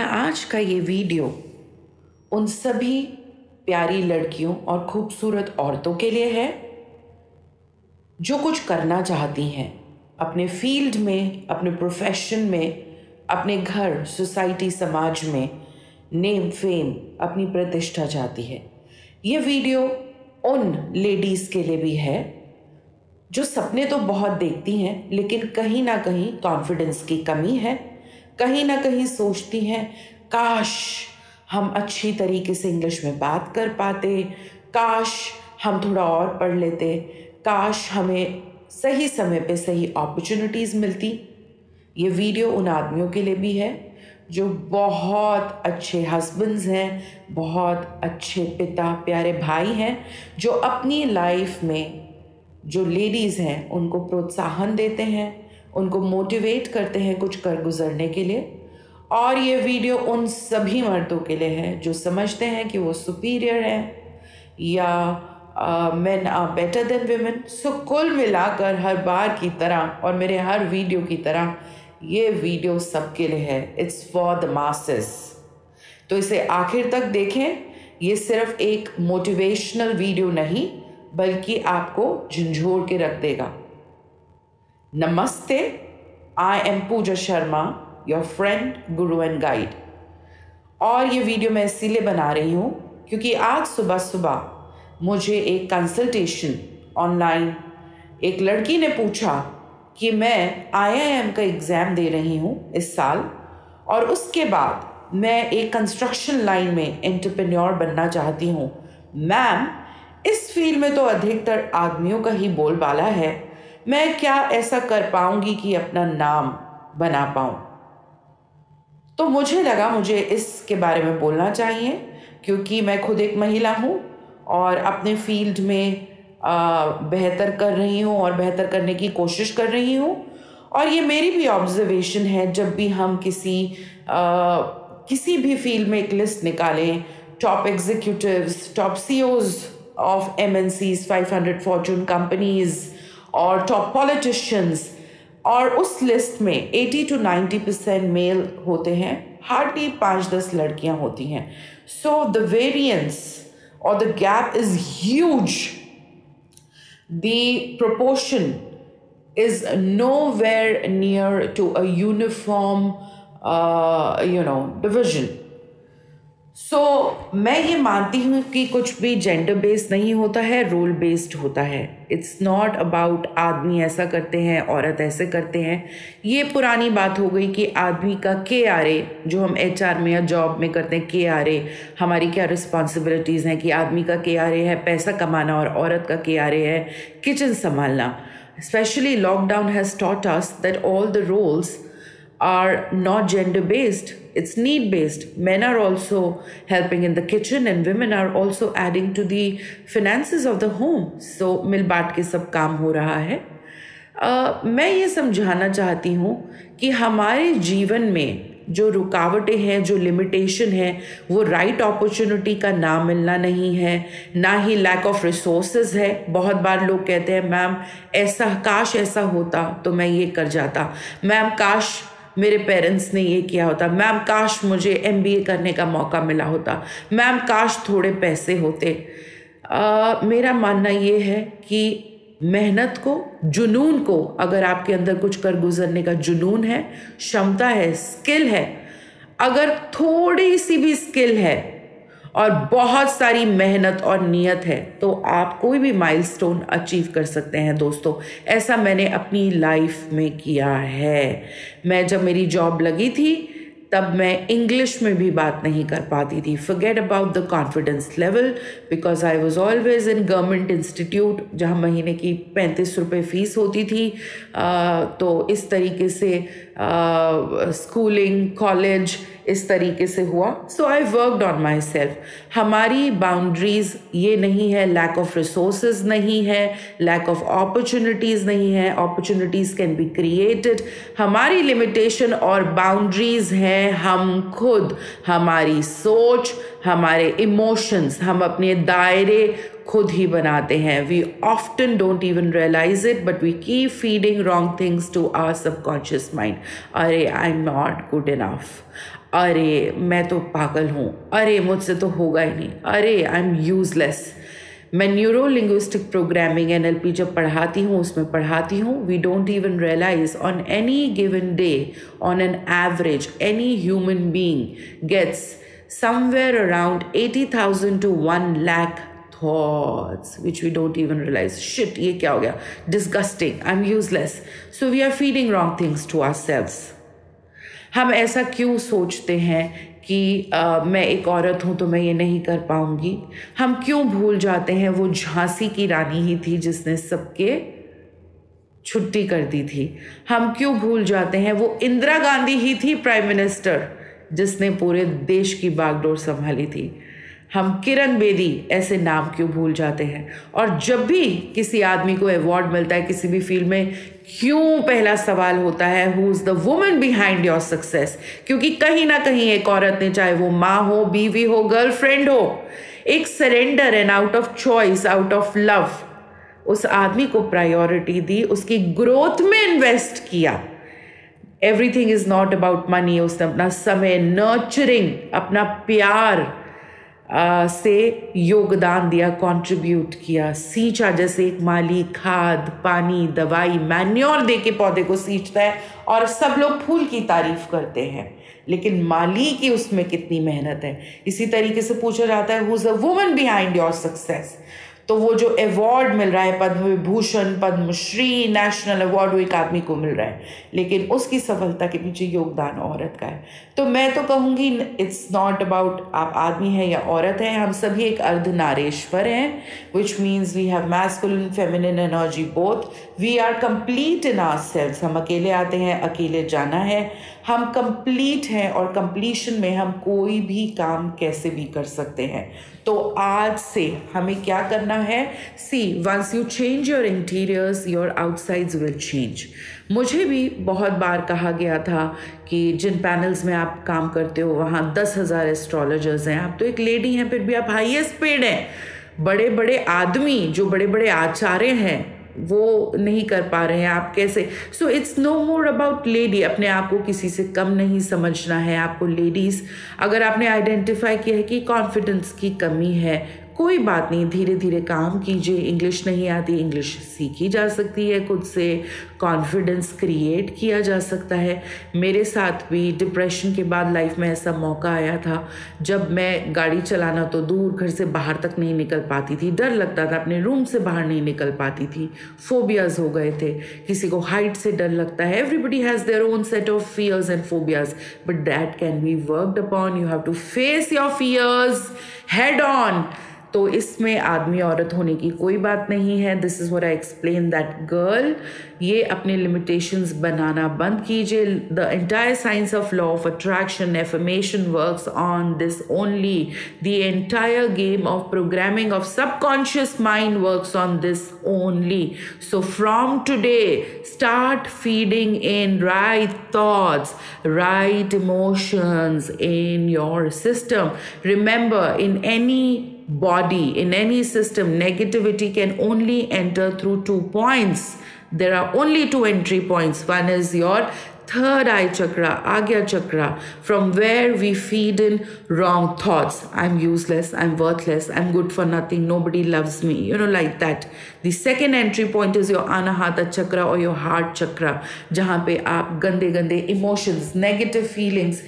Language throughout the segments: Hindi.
मेरा आज का ये वीडियो उन सभी प्यारी लड़कियों और खूबसूरत औरतों के लिए है जो कुछ करना चाहती हैं अपने फील्ड में, अपने प्रोफेशन में, अपने घर, सोसाइटी, समाज में नेम, फेम, अपनी प्रतिष्ठा चाहती है। ये वीडियो उन लेडीज़ के लिए भी है जो सपने तो बहुत देखती हैं लेकिन कहीं ना कहीं कॉन्फिडेंस की कमी है, कहीं ना कहीं सोचती हैं काश हम अच्छी तरीके से इंग्लिश में बात कर पाते, काश हम थोड़ा और पढ़ लेते, काश हमें सही समय पे सही अपॉर्चुनिटीज़ मिलती। ये वीडियो उन आदमियों के लिए भी है जो बहुत अच्छे हस्बैंड्स हैं, बहुत अच्छे पिता, प्यारे भाई हैं, जो अपनी लाइफ में जो लेडीज़ हैं उनको प्रोत्साहन देते हैं, उनको मोटिवेट करते हैं कुछ कर गुजरने के लिए। और ये वीडियो उन सभी मर्दों के लिए है जो समझते हैं कि वो सुपीरियर हैं या men are better than women. So कुल मिलाकर हर बार की तरह और मेरे हर वीडियो की तरह ये वीडियो सबके लिए है। It's for the masses. तो इसे आखिर तक देखें। ये सिर्फ एक मोटिवेशनल वीडियो नहीं बल्कि आपको झंझोड़ के रख देगा। नमस्ते, I am Pooja Sharma, your friend, guru and guide. और ये वीडियो मैं इसीलिए बना रही हूँ क्योंकि आज सुबह सुबह मुझे एक कंसल्टेशन ऑनलाइन एक लड़की ने पूछा कि मैं IIM का एग्ज़ाम दे रही हूँ इस साल और उसके बाद मैं एक कंस्ट्रक्शन लाइन में एंटरप्रेन्योर बनना चाहती हूँ। मैम, इस फील्ड में तो अधिकतर आदमियों का ही बोलबाला है, मैं क्या ऐसा कर पाऊंगी कि अपना नाम बना पाऊँ? तो मुझे लगा मुझे इसके बारे में बोलना चाहिए क्योंकि मैं खुद एक महिला हूँ और अपने फील्ड में बेहतर कर रही हूँ और बेहतर करने की कोशिश कर रही हूँ। और ये मेरी भी ऑब्जर्वेशन है, जब भी हम किसी भी फील्ड में एक लिस्ट निकालें, top executives, top CEOs of MNCs, 500 Fortune companies और टॉप पॉलिटिशियंस, और उस लिस्ट में 80 to 90% मेल होते हैं, हार्डली 5-10 लड़कियां होती हैं। सो द वेरियंस और the gap is huge. The proportion is nowhere near to a uniform, division. So मैं ये मानती हूँ कि कुछ भी जेंडर बेस्ड नहीं होता है, रोल बेस्ड होता है। इट्स नॉट अबाउट आदमी ऐसा करते हैं, औरत ऐसे करते हैं। ये पुरानी बात हो गई कि आदमी का KRA जो हम HR में या जॉब में करते हैं, KRA हमारी क्या रिस्पॉन्सिबिलिटीज़ हैं कि आदमी का KRA है पैसा कमाना और औरत का KRA है किचन संभालना। Specially lockdown has taught us that all the roles are not gender based, it's need based. Men are also helping in the kitchen and women are also adding to the finances of the home. So मिल बांट के सब काम हो रहा है। मैं ये समझाना चाहती हूँ कि हमारे जीवन में जो रुकावटें हैं, जो लिमिटेशन है, वो राइट अपॉर्चुनिटी का ना मिलना नहीं है, ना ही लैक ऑफ रिसोर्सेज है। बहुत बार लोग कहते हैं मैम ऐसा, काश ऐसा होता तो मैं ये कर जाता, मैम काश मेरे पेरेंट्स ने ये किया होता, मैम काश मुझे MBA करने का मौका मिला होता, मैम काश थोड़े पैसे होते। मेरा मानना ये है कि मेहनत को, जुनून को, अगर आपके अंदर कुछ कर गुजरने का जुनून है, क्षमता है, स्किल है, अगर थोड़ी सी भी स्किल है और बहुत सारी मेहनत और नियत है तो आप कोई भी माइलस्टोन अचीव कर सकते हैं दोस्तों। ऐसा मैंने अपनी लाइफ में किया है। मैं जब मेरी जॉब लगी थी तब मैं इंग्लिश में भी बात नहीं कर पाती थी। Forget about the confidence level because I was always in government institute जहाँ महीने की 35 रुपये फ़ीस होती थी। तो इस तरीके से स्कूलिंग, कॉलेज इस तरीके से हुआ। So I worked on myself. हमारी बाउंड्रीज ये नहीं है, लैक ऑफ रिसोर्सेज नहीं है, लैक ऑफ अपॉर्चुनिटीज़ नहीं है, अपॉर्चुनिटीज़ कैन बी क्रिएटेड। हमारी लिमिटेशन और बाउंड्रीज हैं हम खुद, हमारी सोच, हमारे इमोशंस, हम अपने दायरे खुद ही बनाते हैं। We often don't even realise it but we keep feeding wrong things to our subconscious mind. अरे I am not good enough, अरे मैं तो पागल हूँ, अरे मुझसे तो होगा ही नहीं, अरे आई एम यूजलेस। मैं न्यूरो लिंग्विस्टिक प्रोग्रामिंग NLP जब पढ़ाती हूँ, उसमें पढ़ाती हूँ, we don't even realise on any given day on an average any human being gets somewhere around 80,000 to 1 lakh thoughts, which we don't even realize. Shit, ये क्या हो गया? Disgusting, I'm useless. So we are feeding wrong things to ourselves. हम ऐसा क्यों सोचते हैं कि मैं एक औरत हूँ तो मैं ये नहीं कर पाऊंगी? हम क्यों भूल जाते हैं वो झांसी की रानी ही थी जिसने सबके छुट्टी कर दी थी? हम क्यों भूल जाते हैं वो इंदिरा गांधी ही थी प्राइम मिनिस्टर जिसने पूरे देश की बागडोर संभाली थी? हम किरण बेदी ऐसे नाम क्यों भूल जाते हैं? और जब भी किसी आदमी को अवार्ड मिलता है किसी भी फील्ड में, क्यों पहला सवाल होता है who is the woman behind your success? क्योंकि कहीं ना कहीं एक औरत ने, चाहे वो माँ हो, बीवी हो, गर्लफ्रेंड हो, एक surrender and out of choice, out of love उस आदमी को प्रायोरिटी दी, उसकी ग्रोथ में इन्वेस्ट किया। Everything is not about money. उसने अपना समय, नर्चरिंग, अपना प्यार से योगदान दिया, कंट्रीब्यूट किया, सींचा जैसे एक माली खाद, पानी, दवाई, मैन्योर दे के पौधे को सींचता है और सब लोग फूल की तारीफ करते हैं, लेकिन माली की उसमें कितनी मेहनत है। इसी तरीके से पूछा जाता है who is the woman behind your success? तो वो जो अवार्ड मिल रहा है, पद्म विभूषण, पद्मश्री, नेशनल अवार्ड, वो एक आदमी को मिल रहा है, लेकिन उसकी सफलता के पीछे योगदान औरत का है। तो मैं तो कहूँगी इट्स नॉट अबाउट आप आदमी हैं या औरत हैं, हम सभी एक अर्धनारेश्वर हैं, which means we have masculine feminine energy both. We are complete in ourselves. हम अकेले आते हैं, अकेले जाना है, हम कंप्लीट हैं और कंप्लीशन में हम कोई भी काम कैसे भी कर सकते हैं। तो आज से हमें क्या करना है? See, once you change your interiors your outsides will change. मुझे भी बहुत बार कहा गया था कि जिन पैनल्स में आप काम करते हो वहाँ 10,000 एस्ट्रोलॉजर्स हैं, आप तो एक लेडी हैं, फिर भी आप हाईएस्ट पेड हैं। बड़े बड़े आदमी जो बड़े बड़े आचार्य हैं वो नहीं कर पा रहे हैं, आप कैसे? So it's no more about lady. अपने आप को किसी से कम नहीं समझना है आपको। लेडीज़, अगर आपने आइडेंटिफाई किया है कि कॉन्फिडेंस की कमी है, कोई बात नहीं, धीरे धीरे काम कीजिए। इंग्लिश नहीं आती, इंग्लिश सीखी जा सकती है, खुद से कॉन्फिडेंस क्रिएट किया जा सकता है। मेरे साथ भी डिप्रेशन के बाद लाइफ में ऐसा मौका आया था जब मैं गाड़ी चलाना तो दूर, घर से बाहर तक नहीं निकल पाती थी, डर लगता था, अपने रूम से बाहर नहीं निकल पाती थी, फोबियाज हो गए थे। किसी को हाइट से डर लगता है, everybody has their own set of fears and phobias, but that can be worked upon. You have to face your fears head on. तो इसमें आदमी औरत होने की कोई बात नहीं है। This is what I explain that girl, ये अपने लिमिटेशंस बनाना बंद कीजिए। The entire science of law of attraction, affirmation works on this only. The entire game of programming of subconscious mind works on this only. So from today start feeding in right thoughts, right emotions in your system. Remember, in any body, in any system, negativity can only enter through 2 points. There are only 2 entry points. One is your third eye chakra, Agya chakra, from where we feed in wrong thoughts. I'm useless, I'm worthless, I'm good for nothing, nobody loves me, like that. The second entry point is your Anahata chakra or your heart chakra, जहाँ पे आप गंदे गंदे emotions, negative feelings,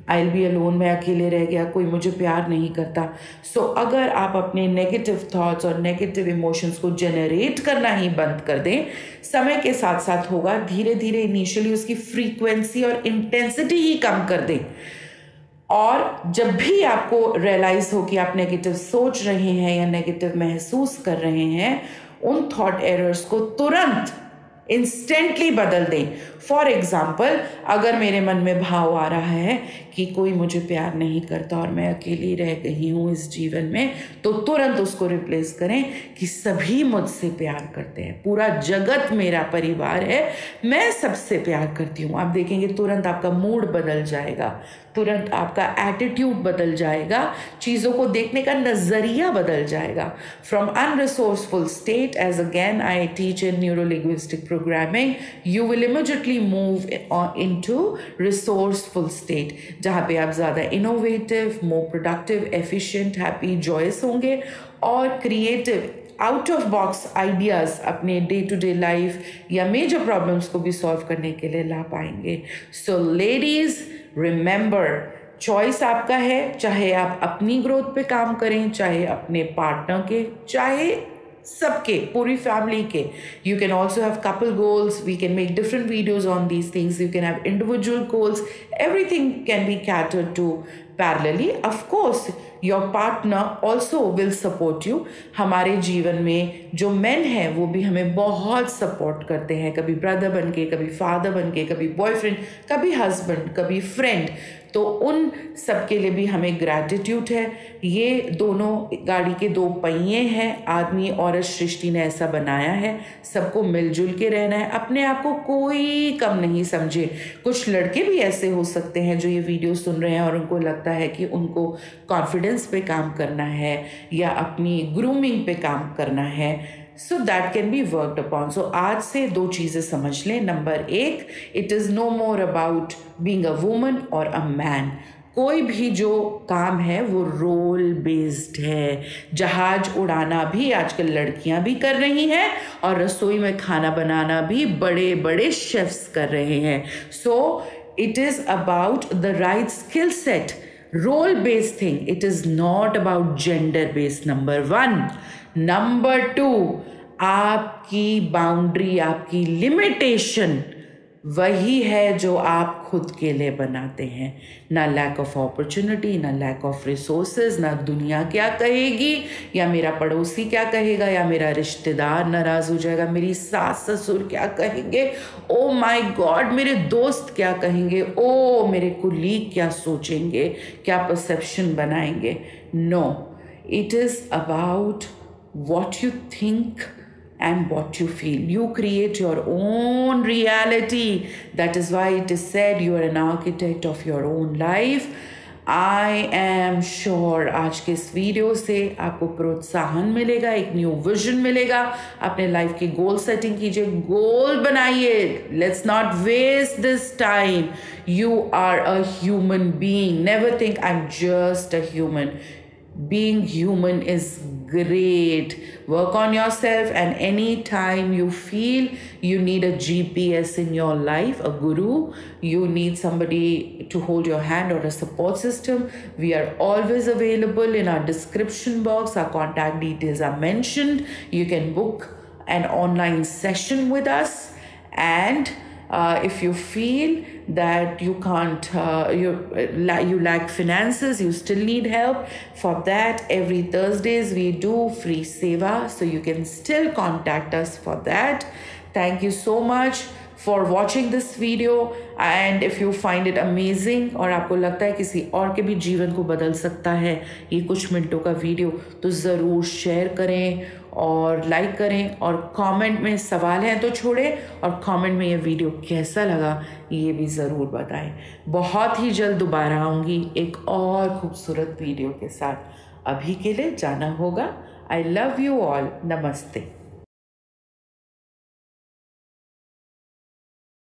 I'll be alone, मैं अकेले रह गया, कोई मुझे प्यार नहीं करता। So अगर आप अपने negative thoughts और negative emotions को generate करना ही बंद कर दें, समय के साथ साथ होगा, धीरे धीरे इनिशियली उसकी फ्रीक्वेंसी और इंटेंसिटी ही कम कर दें। और जब भी आपको रियलाइज हो कि आप नेगेटिव सोच रहे हैं या नेगेटिव महसूस कर रहे हैं, उन थॉट एरर्स को तुरंत इंस्टेंटली बदल दें। फॉर एग्जाम्पल, अगर मेरे मन में भाव आ रहा है कि कोई मुझे प्यार नहीं करता और मैं अकेली रह गई हूँ इस जीवन में, तो तुरंत उसको रिप्लेस करें कि सभी मुझसे प्यार करते हैं, पूरा जगत मेरा परिवार है, मैं सबसे प्यार करती हूँ। आप देखेंगे तुरंत आपका मूड बदल जाएगा, तुरंत आपका एटीट्यूड बदल जाएगा, चीज़ों को देखने का नज़रिया बदल जाएगा. From unresourceful state, as again I teach in neuro linguistic programming, you will immediately move into resourceful state, जहाँ पे आप ज़्यादा innovative, more productive, efficient, happy, joyous होंगे और creative, out of box ideas अपने डे टू डे लाइफ या मेजर प्रॉब्लम्स को भी सॉल्व करने के लिए ला पाएंगे. सो लेडीज़, रिमेंबर, चॉइस आपका है. चाहे आप अपनी ग्रोथ पे काम करें, चाहे अपने पार्टनर के, चाहे सबके, पूरी फैमिली के. You can also have couple goals. We can make different videos on these things. You can have individual goals. Everything can be catered to parallelly. Of course, your partner also will support you. हमारे जीवन में जो men हैं वो भी हमें बहुत सपोर्ट करते हैं, कभी ब्रदर बन के, कभी फादर बन के, कभी बॉयफ्रेंड, कभी हस्बैंड, कभी फ्रेंड. तो उन सब के लिए भी हमें ग्रैटिट्यूड है. ये दोनों गाड़ी के दो पहिए हैं. आदमी औरत सृष्टि ने ऐसा बनाया है. सबको मिलजुल के रहना है. अपने आप को कोई कम नहीं समझे. कुछ लड़के भी ऐसे हो सकते हैं जो ये वीडियो सुन रहे हैं और उनको लगता है कि उनको कॉन्फिडेंस पे काम करना है या अपनी ग्रूमिंग पे काम करना है. So that can be worked upon. So आज से दो चीज़ें समझ लें. नंबर एक, it is no more about being a woman और अ मैन. कोई भी जो काम है वो रोल बेस्ड है. जहाज उड़ाना भी आजकल लड़कियां भी कर रही हैं और रसोई में खाना बनाना भी बड़े बड़े शेफ्स कर रहे हैं. So it is about the right skill set. Role based thing. It is not about gender based. Number 1. Number 2, आपकी बाउंड्री, आपकी लिमिटेशन वही है जो आप खुद के लिए बनाते हैं. ना लैक ऑफ अपॉर्चुनिटी, ना लैक ऑफ रिसोर्सेज, ना दुनिया क्या कहेगी या मेरा पड़ोसी क्या कहेगा या मेरा रिश्तेदार नाराज़ हो जाएगा, मेरी सास ससुर क्या कहेंगे, ओ माय गॉड मेरे दोस्त क्या कहेंगे, ओ मेरे कुलीग क्या सोचेंगे, क्या परसेप्शन बनाएंगे. No, it is about what you think and what you feel. You create your own reality. That is why it is said you are an architect of your own life. I am sure आज के इस वीडियो से आपको प्रोत्साहन मिलेगा, एक न्यू विजन मिलेगा. अपने लाइफ की गोल सेटिंग कीजिए, गोल बनाइए. Let's not waste this time. You are a human being. Never think I am just a human. Being human is great. Work on yourself, and anytime you feel you need a GPS in your life, a guru, you need somebody to hold your hand or a support system, we are always available in our description box. Our contact details are mentioned. You can book an online session with us. And if you feel that you can't, you lack finances, you still need help, for that every Thursdays we do free seva, so you can still contact us for that. Thank you so much for watching this video, and if you find it amazing और आपको लगता है किसी और के भी जीवन को बदल सकता है ये कुछ मिनटों का वीडियो, तो ज़रूर शेयर करें और लाइक करें, और कमेंट में सवाल हैं तो छोड़ें, और कमेंट में ये वीडियो कैसा लगा ये भी ज़रूर बताएं. बहुत ही जल्द दोबारा आऊँगी एक और खूबसूरत वीडियो के साथ. अभी के लिए जाना होगा. I love you all. नमस्ते.